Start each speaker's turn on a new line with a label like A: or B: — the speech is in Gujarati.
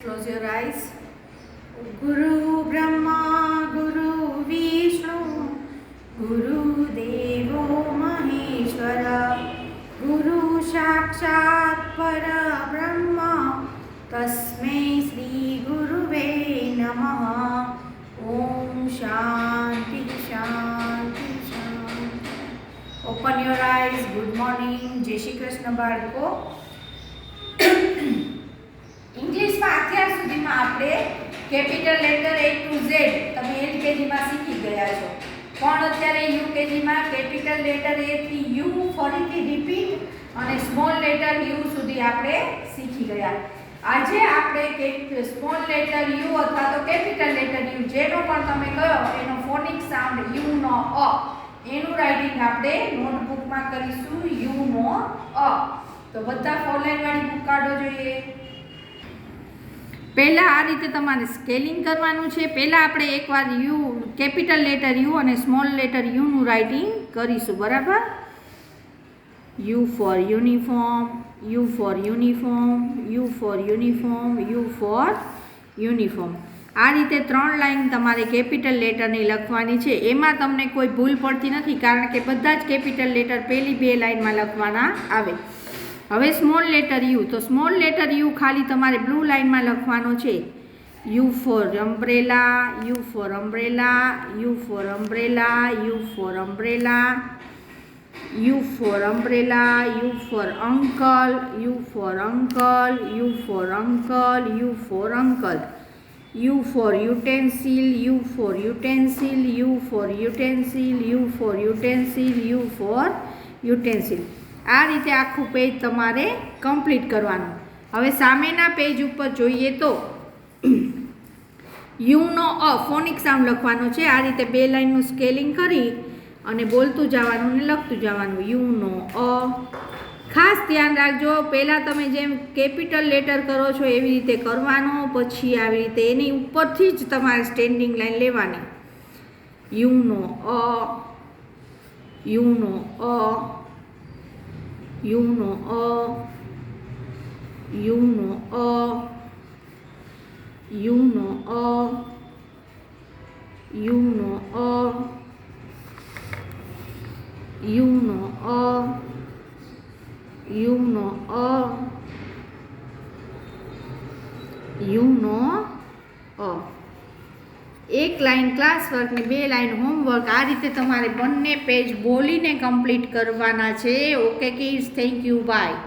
A: Close your eyes. Guru Brahma, Guru Vishnu, Guru Devo Maheshwara, Guru Sakshat Para Brahma, Tasmai Shri Guruve Namaha. Om Shanti Shanti Shanti. Open your eyes. Good morning. Jai Shri Krishna બાળકો. ઇંગ્લિશમાં અત્યાર સુધીમાં આપણે capital letter A to Z તમે એલકેજીમાં શીખી ગયા છો, પણ અત્યારે યુકેજીમાં કેપિટલ લેટર A થી U ફરીથી રિપીટ અને સ્મોલ લેટર U સુધી આપણે શીખી ગયા. આજે આપણે સ્મોલ લેટર U અથવા તો કેપિટલ લેટર U જેનો પણ તમે કહો એનો ફોનિક સાઉન્ડ U નો અ એનું રાઇટિંગ આપણે નોટબુકમાં કરીશું U નો અ. તો બધા 4 લાઈન વાળી બુક કાઢો જોઈએ. પહેલાં આ રીતે તમારે સ્કેલિંગ કરવાનું છે. પહેલાં આપણે એકવાર યુ કેપિટલ લેટર યુ અને સ્મોલ લેટર યુનું રાઇટિંગ કરીશું, બરાબર? You for uniform, you for uniform, you for uniform, you for uniform. આ રીતે 3 લાઈન તમારે કેપિટલ લેટરની લખવાની છે. એમાં તમને કોઈ ભૂલ પડતી નથી, કારણ કે બધા જ કેપિટલ લેટર પહેલી 2 લાઈનમાં લખવાના આવે. હવે સ્મોલ લેટર યુ, તો સ્મોલ લેટર યુ ખાલી તમારે બ્લુ લાઇનમાં લખવાનો છે. You for umbrella, you for umbrella, you for umbrella, you for umbrella, you for umbrella, you for uncle, you for uncle, you for uncle, you for uncle, you for utensil, you for utensil, you for utensil, you for utensil, you for utensil. આ રીતે આખું પેજ તમારે કમ્પ્લીટ કરવાનું. હવે સામેના પેજ ઉપર જોઈએ તો યુનો અ ફોનિક સાઉન્ડ લખવાનો છે. આ રીતે 2 લાઈનનું સ્કેલિંગ કરી અને બોલતું જવાનું ને લખતું જવાનું. યુનો અ. ખાસ ધ્યાન રાખજો, પહેલાં તમે જેમ કેપિટલ લેટર કરો છો એવી રીતે કરવાનો, પછી આવી રીતે એની ઉપરથી જ તમારે સ્ટેન્ડિંગ લાઈન લેવાની. યુનો અ, યુનો અ, યુનો અ, યુનો અ, યુનો અ, યુનો અ, યુનો અ, યુનો અ, યુનો અ. 1 લાઈન ક્લાસ વર્ક ને 2 લાઈન હોમવર્ક. આ રીતે તમારે બંને પેજ બોલીને કમ્પ્લીટ કરવાના છે. Okay kids, thank you, by.